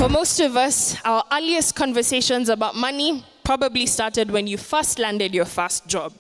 For most of us, our earliest conversations about money probably started when you first landed your first job.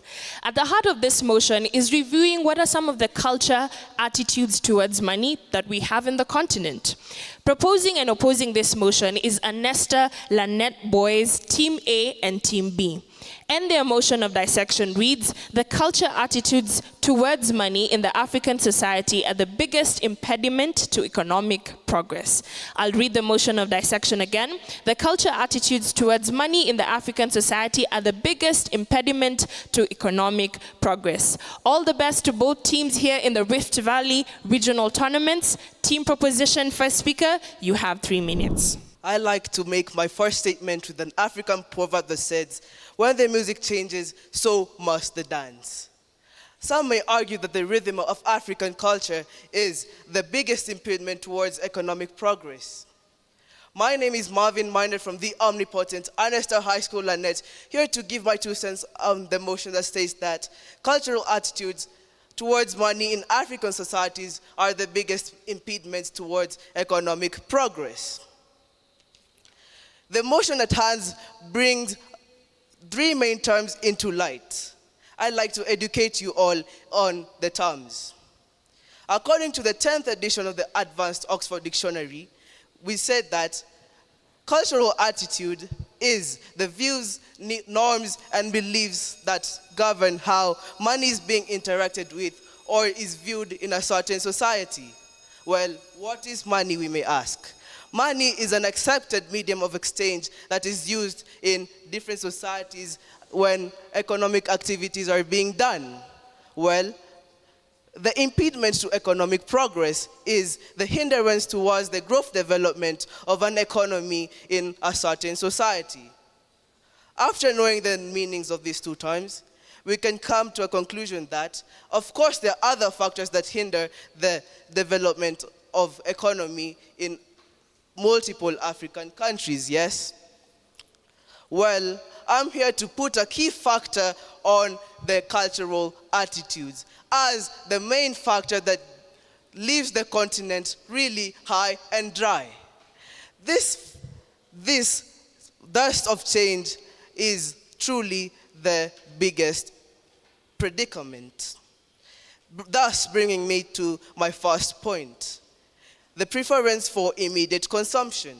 At the heart of this motion is reviewing what are some of the culture, attitudes towards money that we have in the continent. Proposing and opposing this motion is Anestar, Lanet boys, Team A and Team B. And their motion of dissection reads, the culture attitudes towards money in the African society are the biggest impediment to economic progress. I'll read the motion of dissection again. The culture attitudes towards money in the African society are the biggest impediment to economic progress. All the best to both teams here in the Rift Valley regional tournaments. Team proposition, first speaker, you have 3 minutes. I like to make my first statement with an African proverb that says, when the music changes, so must the dance. Some may argue that the rhythm of African culture is the biggest impediment towards economic progress. My name is Marvin Miner from the omnipotent Anestar High School, Lanet, here to give my 2 cents on the motion that states that cultural attitudes towards money in African societies are the biggest impediments towards economic progress. The motion at hand brings 3 main terms into light. I'd like to educate you all on the terms. According to the 10th edition of the Advanced Oxford Dictionary, we said that cultural attitude is the views, norms, and beliefs that govern how money is being interacted with or is viewed in a certain society. Well, what is money, we may ask? Money is an accepted medium of exchange that is used in different societies when economic activities are being done. Well, the impediment to economic progress is the hindrance towards the growth development of an economy in a certain society. After knowing the meanings of these 2 terms, we can come to a conclusion that, of course, there are other factors that hinder the development of economy in multiple African countries, yes? Well, I'm here to put a key factor on the cultural attitudes as the main factor that leaves the continent really high and dry. This dust of change is truly the biggest predicament. Thus bringing me to my first point. The preference for immediate consumption.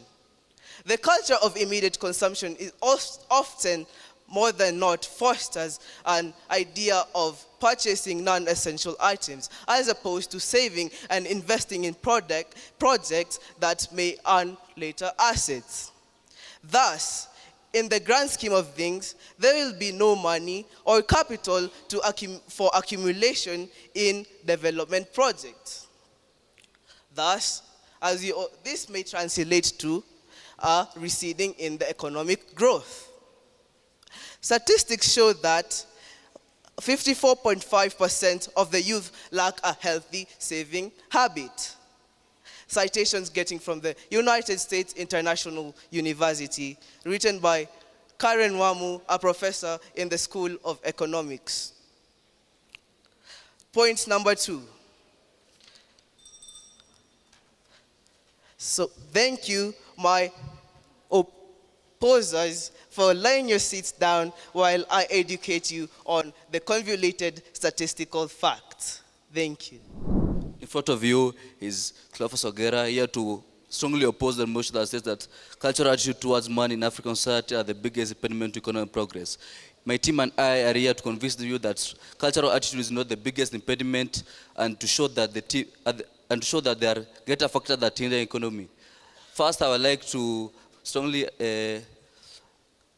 The culture of immediate consumption is often, more than not, fosters an idea of purchasing non-essential items, as opposed to saving and investing in projects that may earn later assets. Thus, in the grand scheme of things, there will be no money or capital for accumulation in development projects. Thus, this may translate to a receding in the economic growth. Statistics show that 54.5% of the youth lack a healthy saving habit. Citations getting from the United States International University, written by Karen Wamu, a professor in the School of Economics. Point number 2. So thank you, my opposers, for laying your seats down while I educate you on the convoluted statistical facts. Thank you. In front of you is Cleophas Ogera, here to strongly oppose the motion that says that cultural attitude towards money in African society are the biggest impediment to economic progress. My team and I are here to convince you that cultural attitude is not the biggest impediment, and to show that there are greater factors that hinder the economy. First, I would like to strongly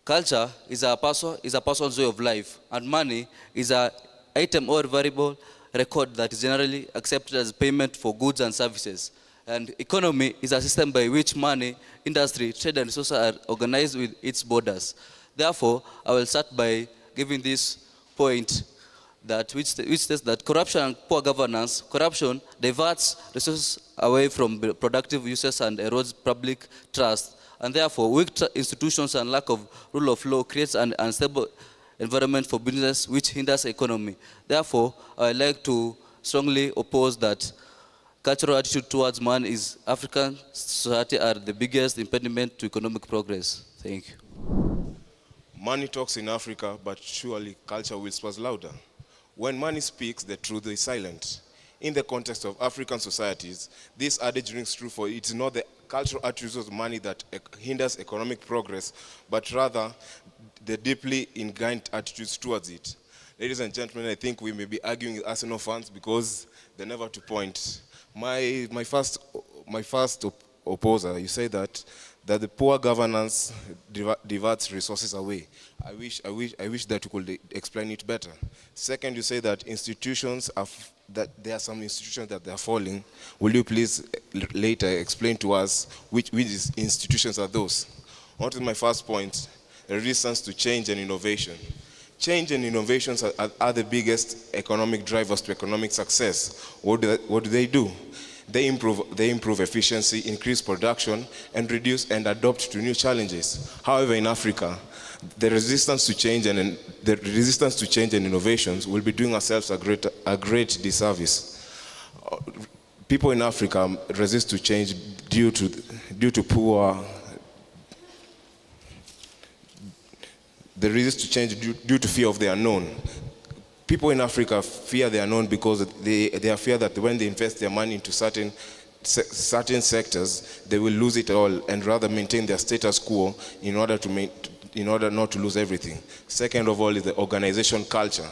culture is a person's way of life, and money is an item or variable record that is generally accepted as payment for goods and services. And economy is a system by which money, industry, trade, and resources are organized with its borders. Therefore, I will start by giving this point which says that corruption and poor governance, corruption diverts resources away from productive uses and erodes public trust. And therefore, weak institutions and lack of rule of law creates an unstable environment for business which hinders economy. Therefore, I would like to strongly oppose that cultural attitude towards money is African society are the biggest impediment to economic progress. Thank you. Money talks in Africa, but surely culture whispers louder. When money speaks, the truth is silent. In the context of African societies, this adage rings true, for it is not the cultural attributes of money that hinders economic progress, but rather the deeply ingrained attitudes towards it. Ladies and gentlemen, I think we may be arguing with Arsenal fans because they're never to point. My first opposer, you say that the poor governance diverts resources away. I wish that you could explain it better. Second, you say that that there are some institutions that they are falling. Will you please later explain to us which institutions are those? On to my first point, resistance to change and innovation. Change and innovations are the biggest economic drivers to economic success. What do they do? They improve efficiency, increase production, and reduce and adapt to new challenges. However, in Africa, the resistance to change and innovations will be doing ourselves a great disservice. People in Africa resist to change due to poor. They resist to change due to fear of the unknown. People in Africa fear the unknown because they are fear that when they invest their money into certain sectors, they will lose it all and rather maintain their status quo in order not to lose everything. Second of all is the organization culture.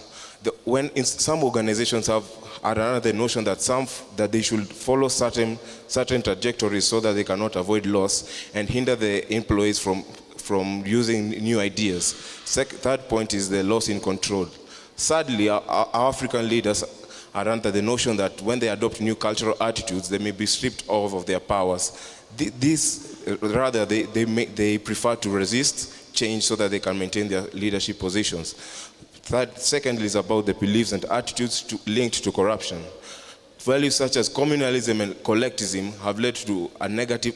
Some organizations are under the notion that they should follow certain trajectories so that they cannot avoid loss and hinder the employees from using new ideas. Third point is the loss in control. Sadly, our African leaders are under the notion that when they adopt new cultural attitudes, they may be stripped of their powers. They prefer to resist change so that they can maintain their leadership positions. Secondly is about the beliefs and attitudes linked to corruption. Values such as communalism and collectivism have led to a negative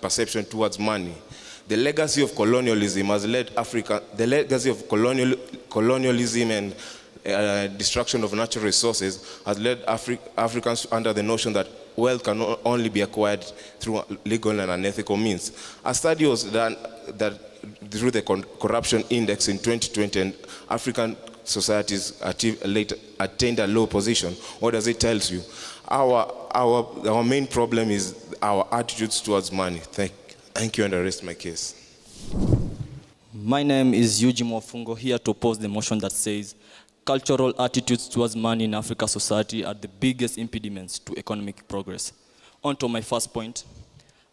perception towards money. The legacy of colonialism has led colonialism and destruction of natural resources has led Africans under the notion that wealth can only be acquired through legal and unethical means. A study was done through the corruption index in 2020, and African societies attained a low position. What does it tell you? Our main problem is our attitudes towards money. Thank you, and I rest my case. My name is Eugene Wafungo, here to oppose the motion that says cultural attitudes towards money in African society are the biggest impediments to economic progress. On to my first point.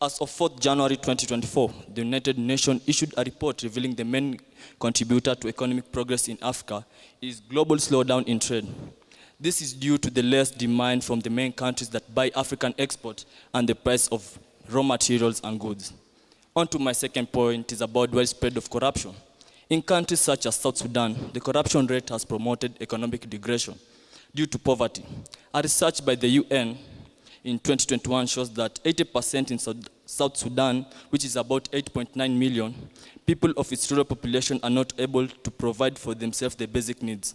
As of 4th January 2024, the United Nations issued a report revealing the main contributor to economic progress in Africa is global slowdown in trade. This is due to the less demand from the main countries that buy African export and the price of raw materials and goods. On to my second point is about widespread of corruption. In countries such as South Sudan, the corruption rate has promoted economic degradation due to poverty. A research by the UN in 2021 shows that 80% in South Sudan, which is about 8.9 million, people of its rural population are not able to provide for themselves the basic needs.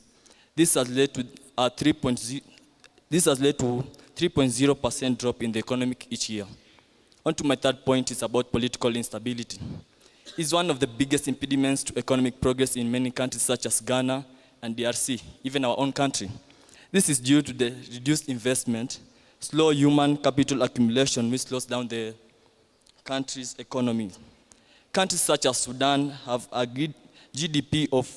This has led to a 3.0% drop in the economy each year. On to my third point is about political instability. It's one of the biggest impediments to economic progress in many countries such as Ghana and DRC, even our own country. This is due to the reduced investment, slow human capital accumulation, which slows down the country's economy. Countries such as Sudan have a GDP of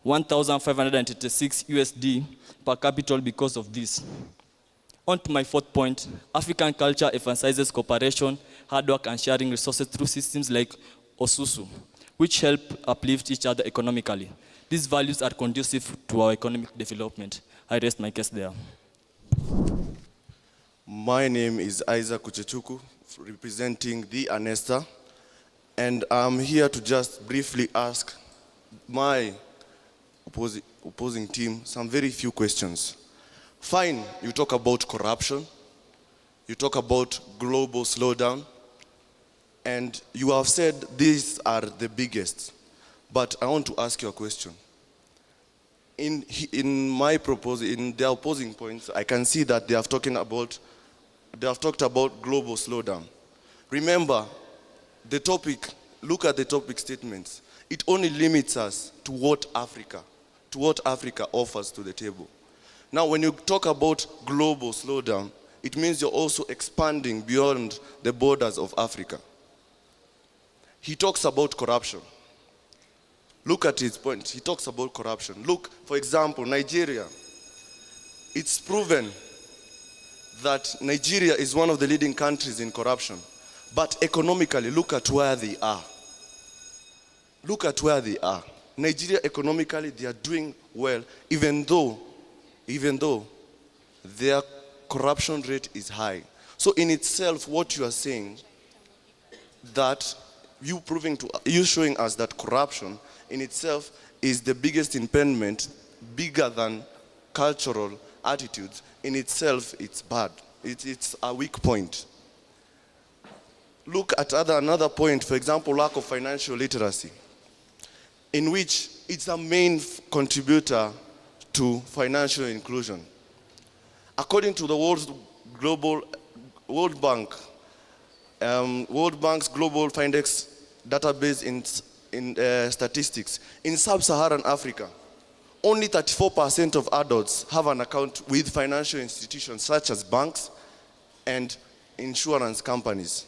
1,586 USD per capita because of this. On to my fourth point, African culture emphasizes cooperation, hard work, and sharing resources through systems like Osusu, which help uplift each other economically. These values are conducive to our economic development. I rest my case there. My name is Isaac Kuchechuku, representing the Anestar, and I'm here to just briefly ask my opposing team some very few questions. Fine, you talk about corruption, you talk about global slowdown, and you have said these are the biggest. But I want to ask you a question. In the opposing points, I can see that they are talking about they have talked about global slowdown. Remember, the topic, look at the topic statements. It only limits us to what Africa offers to the table. Now, when you talk about global slowdown, it means you're also expanding beyond the borders of Africa. He talks about corruption. Look at his point. He talks about corruption. Look, for example, Nigeria. It's proven that Nigeria is one of the leading countries in corruption. But economically, look at where they are. Look at where they are. Nigeria, economically, they are doing well, even though their corruption rate is high. So in itself, what you are saying, that you showing us that corruption in itself is the biggest impediment, bigger than cultural attitudes. In itself, it's bad. It's a weak point. Look at another point, for example, lack of financial literacy, in which it's a main contributor to financial inclusion. According to the World Bank's Global Findex database in statistics, in sub-Saharan Africa, only 34% of adults have an account with financial institutions such as banks and insurance companies.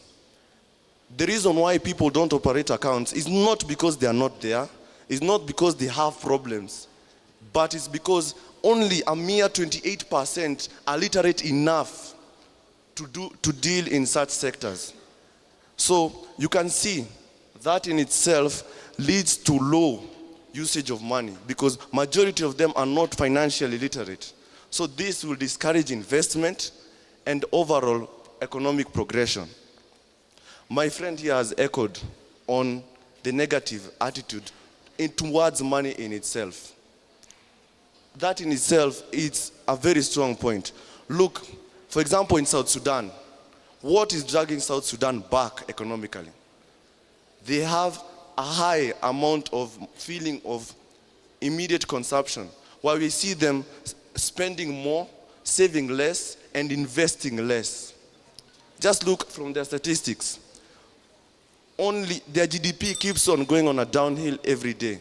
The reason why people don't operate accounts is not because they are not there, it's not because they have problems, but it's because only a mere 28% are literate enough to deal in such sectors. So you can see that in itself leads to low usage of money because majority of them are not financially literate. So this will discourage investment and overall economic progression. My friend here has echoed on the negative attitude towards money in itself. That in itself is a very strong point. Look, for example, in South Sudan, what is dragging South Sudan back economically? They have a high amount of feeling of immediate consumption, while we see them spending more, saving less, and investing less. Just look from their statistics. Only their GDP keeps on going on a downhill every day.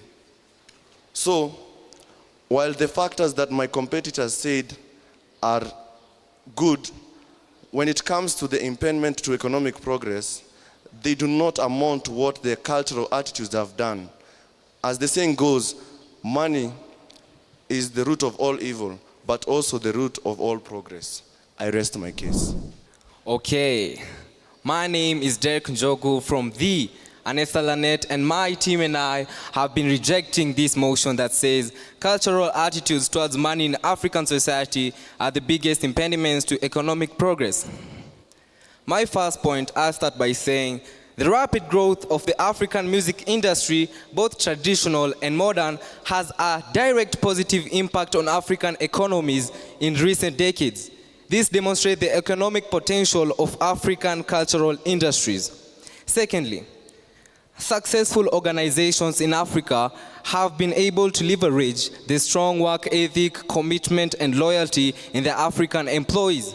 So, while the factors that my competitors said are good, when it comes to the impediment to economic progress, they do not amount to what their cultural attitudes have done. As the saying goes, money is the root of all evil, but also the root of all progress. I rest my case. Okay. My name is Derek Njogu from the Anestar, Lanet, and my team and I have been rejecting this motion that says cultural attitudes towards money in African society are the biggest impediments to economic progress. My first point, I'll start by saying the rapid growth of the African music industry, both traditional and modern, has a direct positive impact on African economies in recent decades. This demonstrates the economic potential of African cultural industries. Secondly, successful organizations in Africa have been able to leverage the strong work ethic, commitment, and loyalty in their African employees.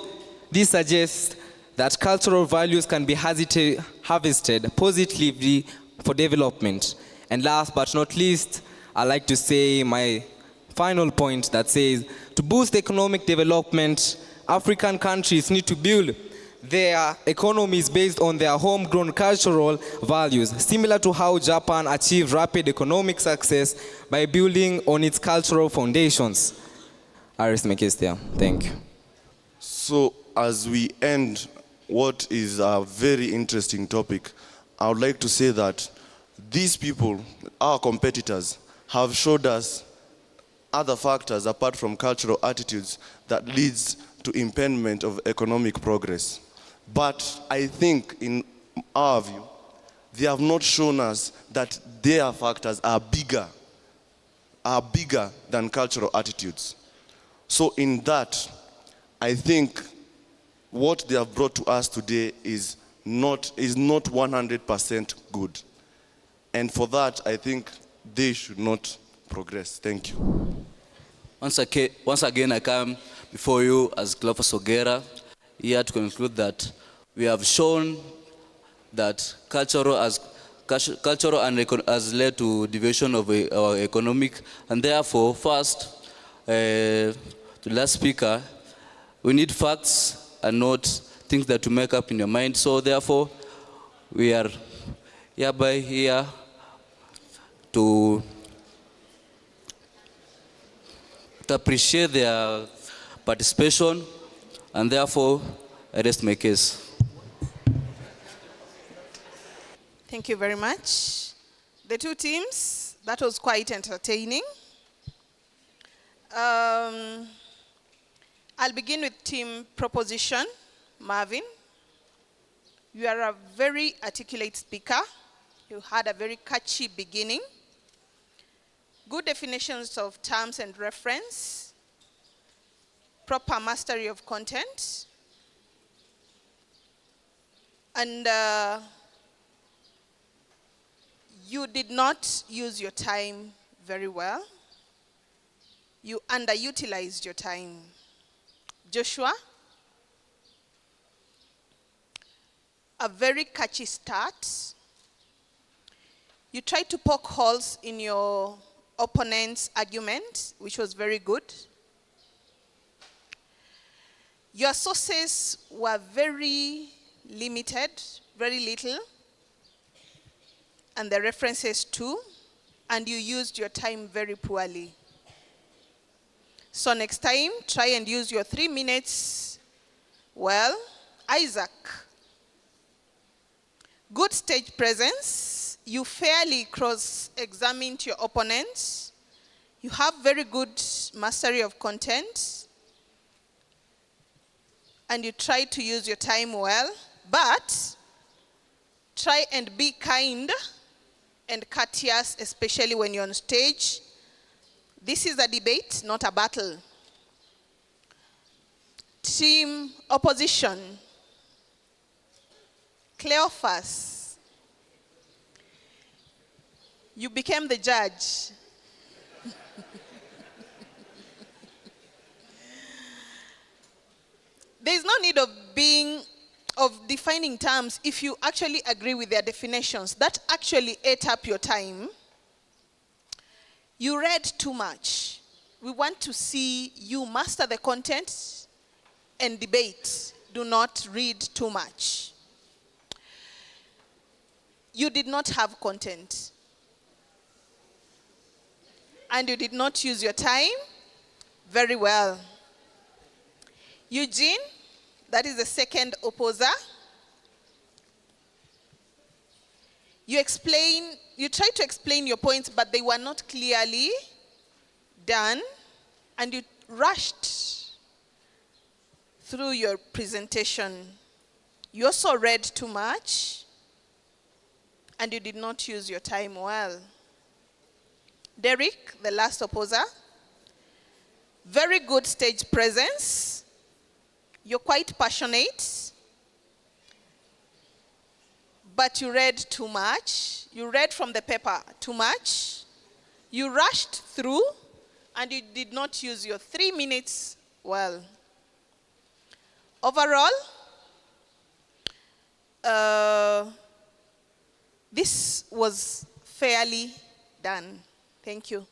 This suggests that cultural values can be harvested positively for development. And last but not least, I'd like to say my final point that says, to boost economic development, African countries need to build their economies based on their homegrown cultural values, similar to how Japan achieved rapid economic success by building on its cultural foundations. I rest my case there. Thank you. So as we end what is a very interesting topic, I would like to say that these people, our competitors, have showed us other factors apart from cultural attitudes that leads to impediment of economic progress. But I think in our view, they have not shown us that their factors are bigger than cultural attitudes. So in that, I think what they have brought to us today is not 100% good. And for that, I think they should not progress. Thank you. Once again, I come before you as Cleophas Ogera, here to conclude that we have shown that cultural has led to deviation of our economic, and therefore, first, to the last speaker, we need facts and not things that you make up in your mind. So therefore, we are hereby here to appreciate their participation, and therefore, I rest my case. Thank you very much. The two teams, that was quite entertaining. I'll begin with team proposition. Marvin, you are a very articulate speaker. You had a very catchy beginning. Good definitions of terms and reference. Proper mastery of content. And you did not use your time very well. You underutilized your time. Joshua, a very catchy start. You tried to poke holes in your opponent's argument, which was very good. Your sources were very limited, very little, and the references too, and you used your time very poorly. So next time, try and use your 3 minutes well. Isaac, good stage presence. You fairly cross-examined your opponents. You have very good mastery of content. And you try to use your time well, but try and be kind and courteous, especially when you're on stage. This is a debate, not a battle. Team opposition. Cleophas, you became the judge. There's no need of defining terms if you actually agree with their definitions. That actually ate up your time. You read too much. We want to see you master the content and debate. Do not read too much. You did not have content. And you did not use your time very well. Eugene, that is the second opposer. You tried to explain your points, but they were not clearly done, and you rushed through your presentation. You also read too much, and you did not use your time well. Derek, the last opposer, very good stage presence. You're quite passionate, but you read too much. You read from the paper too much. You rushed through, and you did not use your 3 minutes well. Overall, this was fairly done. Thank you.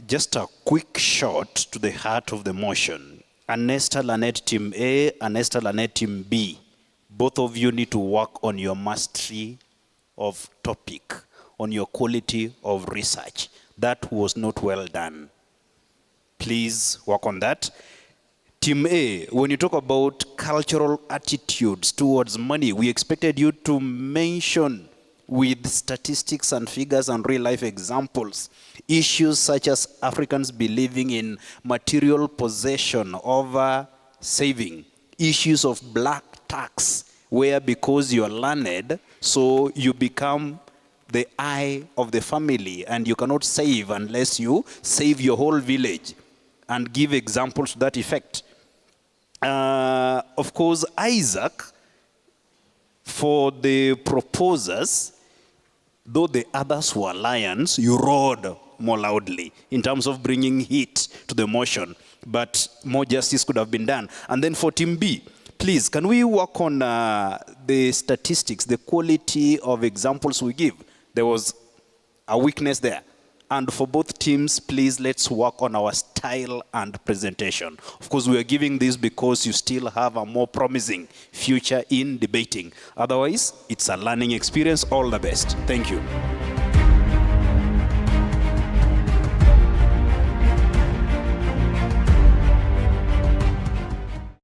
Just a quick shot to the heart of the motion. Anestar Lanet Team A, Anestar Lanet Team B. Both of you need to work on your mastery of topic, on your quality of research. That was not well done. Please work on that. Team A, when you talk about cultural attitudes towards money, we expected you to mention with statistics and figures and real-life examples issues such as Africans believing in material possession over saving, issues of black tax, where because you're learned, so you become the eye of the family and you cannot save unless you save your whole village, and give examples to that effect. Of course, Isaac, for the proposers, though the others were lions, you roared more loudly in terms of bringing heat to the motion, but more justice could have been done. And then for Team B, please, can we work on the statistics, the quality of examples we give? There was a weakness there. And for both teams, please, let's work on our style and presentation. Of course, we are giving this because you still have a more promising future in debating. Otherwise, it's a learning experience. All the best. Thank you.